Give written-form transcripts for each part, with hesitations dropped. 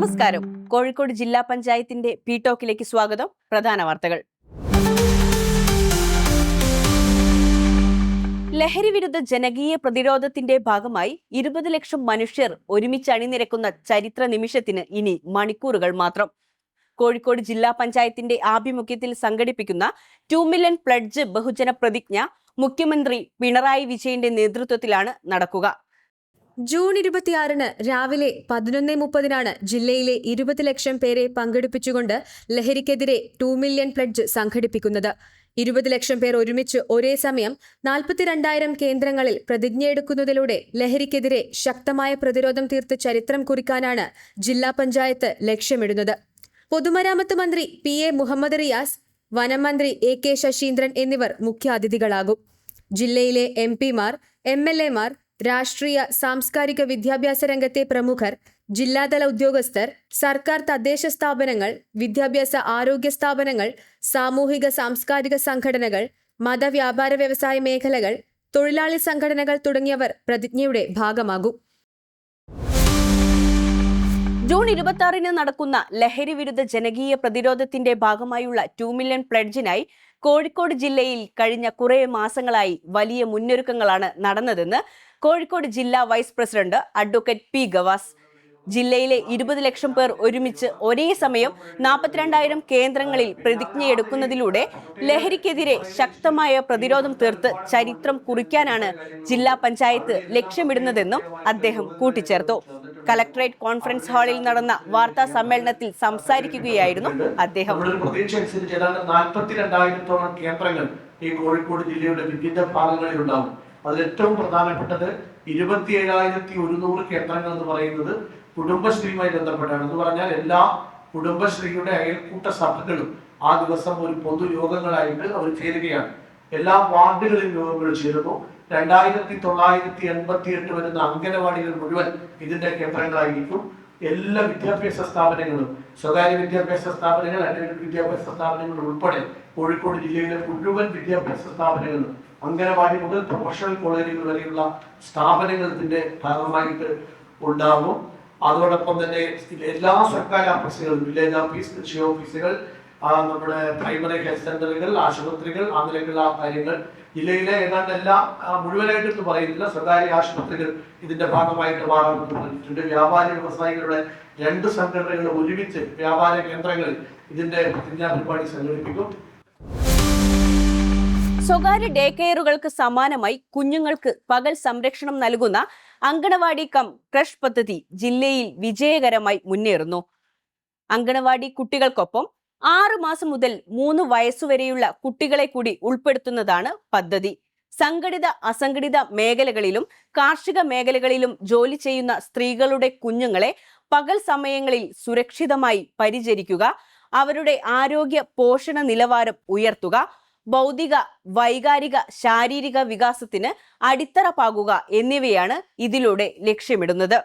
നമസ്കാരം. കോഴിക്കോട് ജില്ലാ പഞ്ചായത്തിന്റെ പി-ടോക്കിലേക്ക് സ്വാഗതം. പ്രധാന വാർത്തകൾ. ലഹരി വിരുദ്ധ ജനകീയ പ്രതിരോധത്തിന്റെ ഭാഗമായി 20 ലക്ഷം മനുഷ്യർ ഒരുമിച്ച് അണിനിരക്കുന്ന ചരിത്ര നിമിഷത്തിന് ഇനി മണിക്കൂറുകൾ മാത്രം. കോഴിക്കോട് ജില്ലാ പഞ്ചായത്തിന്റെ ആഭിമുഖ്യത്തിൽ സംഘടിപ്പിക്കുന്ന 2 മില്യൺ പ്ലഡ്ജ് ബഹുജന പ്രതിജ്ഞ മുഖ്യമന്ത്രി പിണറായി വിജയന്റെ നേതൃത്വത്തിലാണ് നടക്കുക. ജൂൺ 26 രാവിലെ 11:30 ജില്ലയിലെ 20 ലക്ഷം പേരെ പങ്കെടുപ്പിച്ചുകൊണ്ട് ലഹരിക്കെതിരെ 2 മില്യൺ പ്ലഡ്ജ് സംഘടിപ്പിക്കുന്നത്. 20 ലക്ഷം പേർ ഒരുമിച്ച് ഒരേ സമയം 42,000 കേന്ദ്രങ്ങളിൽ പ്രതിജ്ഞയെടുക്കുന്നതിലൂടെ ലഹരിക്കെതിരെ ശക്തമായ പ്രതിരോധം തീർത്ത് ചരിത്രം കുറിക്കാനാണ് ജില്ലാ പഞ്ചായത്ത് ലക്ഷ്യമിടുന്നത്. പൊതുമരാമത്ത് മന്ത്രി PA മുഹമ്മദ് റിയാസ്, വനം മന്ത്രി AK ശശീന്ദ്രൻ എന്നിവർ മുഖ്യാതിഥികളാകും. ജില്ലയിലെ MP-മാർ, MLA-മാർ, രാഷ്ട്രീയ സാംസ്കാരിക വിദ്യാഭ്യാസ രംഗത്തെ പ്രമുഖർ, ജില്ലാതല ഉദ്യോഗസ്ഥർ, സർക്കാർ തദ്ദേശ സ്ഥാപനങ്ങൾ, വിദ്യാഭ്യാസ ആരോഗ്യ സ്ഥാപനങ്ങൾ, സാമൂഹിക സാംസ്കാരിക സംഘടനകൾ, മത വ്യാപാര വ്യവസായ മേഖലകൾ, തൊഴിലാളി സംഘടനകൾ തുടങ്ങിയവർ പ്രതിജ്ഞയുടെ ഭാഗമാകും. ജൂൺ 26 നടക്കുന്ന ലഹരി വിരുദ്ധ ജനകീയ പ്രതിരോധത്തിന്റെ ഭാഗമായുള്ള 2 മില്യൺ പ്ലഡ്ജിനായി കോഴിക്കോട് ജില്ലയിൽ കഴിഞ്ഞ കുറേ മാസങ്ങളായി വലിയ മുന്നൊരുക്കങ്ങളാണ് നടന്നതെന്ന് കോഴിക്കോട് ജില്ലാ vice president advocate P. Gavas. ജില്ലയിലെ 20 ലക്ഷം പേർ ഒരുമിച്ച് ഒരേ സമയം 42,000 കേന്ദ്രങ്ങളിൽ പ്രതിജ്ഞയെടുക്കുന്നതിലൂടെ ലഹരിക്കെതിരെ ശക്തമായ പ്രതിരോധം തീർത്ത് ചരിത്രം കുറിക്കാനാണ് ജില്ലാ പഞ്ചായത്ത് ലക്ഷ്യമിടുന്നതെന്നും അദ്ദേഹം കൂട്ടിച്ചേർത്തു. കലക്ടറേറ്റ് കോൺഫറൻസ് ഹാളിൽ നടന്ന വാർത്താ സമ്മേളനത്തിൽ സംസാരിക്കുകയായിരുന്നു അദ്ദേഹം. പ്രതീക്ഷയനുസരിച്ച് ഏതാണ്ട് 42,000 കേന്ദ്രങ്ങൾ ഈ കോഴിക്കോട് ജില്ലയുടെ വിവിധ ഭാഗങ്ങളിൽ ഉണ്ടാവും. അതിൽ ഏറ്റവും പ്രധാനപ്പെട്ടത് 27,100 കേന്ദ്രങ്ങൾ എന്ന് പറയുന്നത് കുടുംബശ്രീയുമായി ബന്ധപ്പെട്ടാണ്. എന്ന് പറഞ്ഞാൽ എല്ലാ കുടുംബശ്രീയുടെ അയൽക്കൂട്ട സഭകളും ആ ദിവസം ഒരു പൊതുയോഗങ്ങളായിട്ട് അവർ ചേരുകയാണ്. എല്ലാ വാർഡുകളിലും യോഗങ്ങൾ ചേരുന്നു. 2,988 വരുന്ന അംഗനവാടികൾ മുഴുവൻ ഇതിന്റെ കേന്ദ്രങ്ങളായിരിക്കും. എല്ലാ വിദ്യാഭ്യാസ സ്ഥാപനങ്ങളും, സ്വകാര്യ വിദ്യാഭ്യാസ സ്ഥാപനങ്ങൾ, അക്കാദമിക് വിദ്യാഭ്യാസ സ്ഥാപനങ്ങൾ ഉൾപ്പെടെ കോഴിക്കോട് ജില്ലയിലെ മുഴുവൻ വിദ്യാഭ്യാസ സ്ഥാപനങ്ങളും, അംഗനവാടി മുതൽ പ്രൊഫഷണൽ കോളേജുകൾ വരെയുള്ള സ്ഥാപനങ്ങൾ ഇതിന്റെ ഭാഗമായിട്ട് ഉണ്ടാകും. അതോടൊപ്പം തന്നെ എല്ലാ സർക്കാർ ഓഫീസുകളും, വില്ലേജ് ഓഫീസ്, കൃഷി ഓഫീസുകൾ, നമ്മുടെ പ്രൈമറി ഹെൽത്ത് സെന്ററുകൾ, ആശുപത്രികൾ, അങ്ങനെയുള്ള കാര്യങ്ങൾ, ജില്ലയിലെ ഏതാണ്ട് എല്ലാ മുഴുവനായിട്ട് പറയുന്നില്ല, സ്വകാര്യ ആശുപത്രികൾ ഇതിന്റെ ഭാഗമായിട്ട് മാറാൻ പറഞ്ഞിട്ടുണ്ട്. വ്യാപാരി വ്യവസായികളുടെ 2 സംഘടനകൾ ഒരുമിച്ച് വ്യാപാര കേന്ദ്രങ്ങളിൽ ഇതിന്റെ പ്രതിജ്ഞാ പരിപാടി സംഘടിപ്പിക്കും. സ്വകാര്യ ഡേ കെയറുകൾക്ക് സമാനമായി കുഞ്ഞുങ്ങൾക്ക് പകൽ സംരക്ഷണം നൽകുന്ന അങ്കണവാടി കം ക്രഷ് പദ്ധതി ജില്ലയിൽ വിജയകരമായി മുന്നേറുന്നു. അങ്കണവാടി കുട്ടികൾക്കൊപ്പം 6 മാസം മുതൽ 3 വയസ്സുവരെയുള്ള കുട്ടികളെ കൂടി ഉൾപ്പെടുത്തുന്നതാണ് പദ്ധതി. സംഘടിത അസംഘടിത മേഖലകളിലും കാർഷിക മേഖലകളിലും ജോലി ചെയ്യുന്ന സ്ത്രീകളുടെ കുഞ്ഞുങ്ങളെ പകൽ സമയങ്ങളിൽ സുരക്ഷിതമായി പരിചരിക്കുക, അവരുടെ ആരോഗ്യ പോഷണ നിലവാരം ഉയർത്തുക, ഭൗതിക, വൈകാരിക, ശാരീരിക വികാസത്തിന് അടിത്തറ പാകുക എന്നിവയാണ് ഇതിലൂടെ ലക്ഷ്യമിടുന്നത്.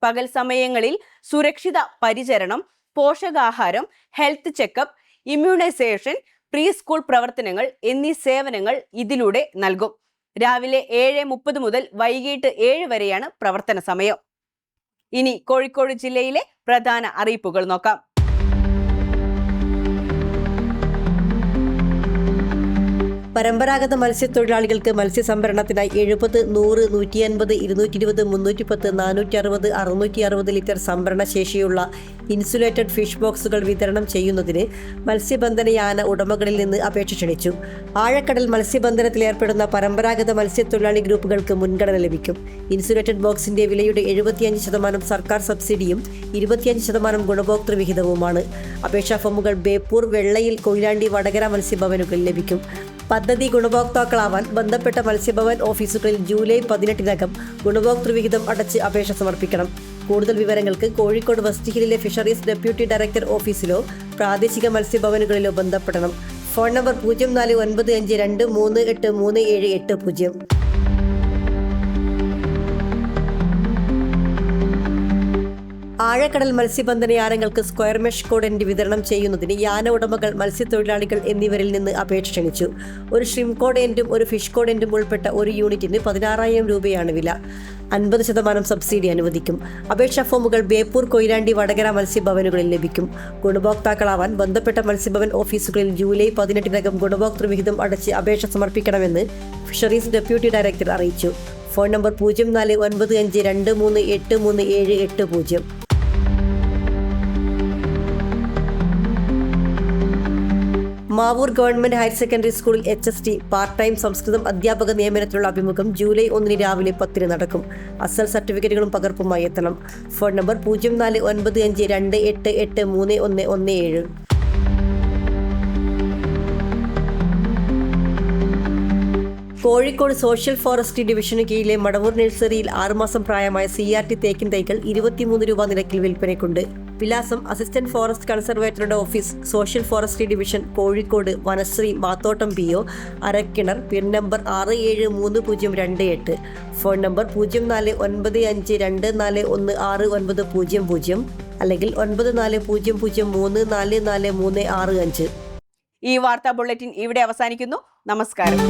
പകൽ സമയങ്ങളിൽ സുരക്ഷിത പരിചരണം, പോഷകാഹാരം, health checkup, immunisation, preschool പ്രവർത്തനങ്ങൾ എന്നീ സേവനങ്ങൾ ഇതിലൂടെ നൽകും. രാവിലെ 7:30 മുതൽ വൈകിട്ട് 7 വരെയാണ് പ്രവർത്തന സമയം. ഇനി കോഴിക്കോട് ജില്ലയിലെ പ്രധാന അറിയിപ്പുകൾ നോക്കാം. പരമ്പരാഗത മത്സ്യത്തൊഴിലാളികൾക്ക് മത്സ്യസംഭരണത്തിനായി 70, 100, 150, 220, 310, 460, 660 ലിറ്റർ സംഭരണ ശേഷിയുള്ള ഇൻസുലേറ്റഡ് ഫിഷ് ബോക്സുകൾ വിതരണം ചെയ്യുന്നതിന് മത്സ്യബന്ധനയാന ഉടമകളിൽ നിന്ന് അപേക്ഷ ക്ഷണിച്ചു. ആഴക്കടൽ മത്സ്യബന്ധനത്തിൽ ഏർപ്പെടുന്ന പരമ്പരാഗത മത്സ്യത്തൊഴിലാളി ഗ്രൂപ്പുകൾക്ക് മുൻഗണന ലഭിക്കും. ഇൻസുലേറ്റഡ് ബോക്സിന്റെ വിലയുടെ 75% സർക്കാർ സബ്സിഡിയും 25% ഗുണഭോക്തൃ വിഹിതവുമാണ്. അപേക്ഷാ ഫോമുകൾ ബേപ്പൂർ, വെള്ളയിൽ, കൊയിലാണ്ടി, വടകര മത്സ്യഭവനുകളിൽ ലഭിക്കും. പദ്ധതി ഗുണഭോക്താക്കളാവാൻ ബന്ധപ്പെട്ട മത്സ്യഭവൻ ഓഫീസുകളിൽ ജൂലൈ 18 ഗുണഭോക്തൃവിഹിതം അടച്ച് അപേക്ഷ സമർപ്പിക്കണം. കൂടുതൽ വിവരങ്ങൾക്ക് കോഴിക്കോട് വെസ്റ്റ് ഹില്ലിലെ ഫിഷറീസ് ഡെപ്യൂട്ടി ഡയറക്ടർ ഓഫീസിലോ പ്രാദേശിക മത്സ്യഭവനുകളിലോ ബന്ധപ്പെടണം. Phone number 0495238378. ആഴക്കടൽ മത്സ്യബന്ധന യാനങ്ങൾക്ക് സ്ക്വയർ മെഷ് കോഡന്റ് വിതരണം ചെയ്യുന്നതിന് യാന ഉടമകൾ, മത്സ്യത്തൊഴിലാളികൾ എന്നിവരിൽ നിന്ന് അപേക്ഷ ക്ഷണിച്ചു. ഒരു ഷ്രിംപ് കോഡന്റും ഒരു ഫിഷ് കോഡന്റും ഉൾപ്പെട്ട ഒരു യൂണിറ്റിന് 16,000 രൂപയാണ് വില. 50% സബ്സിഡി അനുവദിക്കും. അപേക്ഷാ ഫോമുകൾ ബേപ്പൂർ, കൊയിലാണ്ടി, വടകര മത്സ്യഭവനുകളിൽ ലഭിക്കും. ഗുണഭോക്താക്കളാവാൻ ബന്ധപ്പെട്ട മത്സ്യഭവൻ ഓഫീസുകളിൽ ജൂലൈ 18 ഗുണഭോക്തൃ വിഹിതം അടച്ച് അപേക്ഷ സമർപ്പിക്കണമെന്ന് ഫിഷറീസ് ഡെപ്യൂട്ടി ഡയറക്ടർ അറിയിച്ചു. Phone number 0495238370. Mavoor government higher secondary സ്കൂളിൽ HST പാർട്ട് ടൈം സംസ്കൃതം അധ്യാപക നിയമനത്തിനുള്ള അഭിമുഖം ജൂലൈ 1 രാവിലെ 10 നടക്കും. അസൽ സർട്ടിഫിക്കറ്റുകളും പകർപ്പുമായി എത്തണം. Phone number 049528831117. Kozhikode social forestry ഡിവിഷന് കീഴിലെ മടവൂർ നഴ്സറിയിൽ 6 മാസം പ്രായമായ CRT തേക്കിൻ തൈകൾ 23 രൂപ നിരക്കിൽ വിൽപ്പനയ്ക്കുണ്ട്. വിലാസം: അസിസ്റ്റന്റ് ഫോറസ്റ്റ് കൺസർവേറ്ററുടെ office, social forestry division, Kozhikode, Vanasree, Mathottam PO, Arakkinar, pin number 673028. Phone number 0495241690 അല്ലെങ്കിൽ 9400344365. ഈ വാർത്താ ബുള്ളറ്റിൻ ഇവിടെ അവസാനിക്കുന്നു. നമസ്കാരം.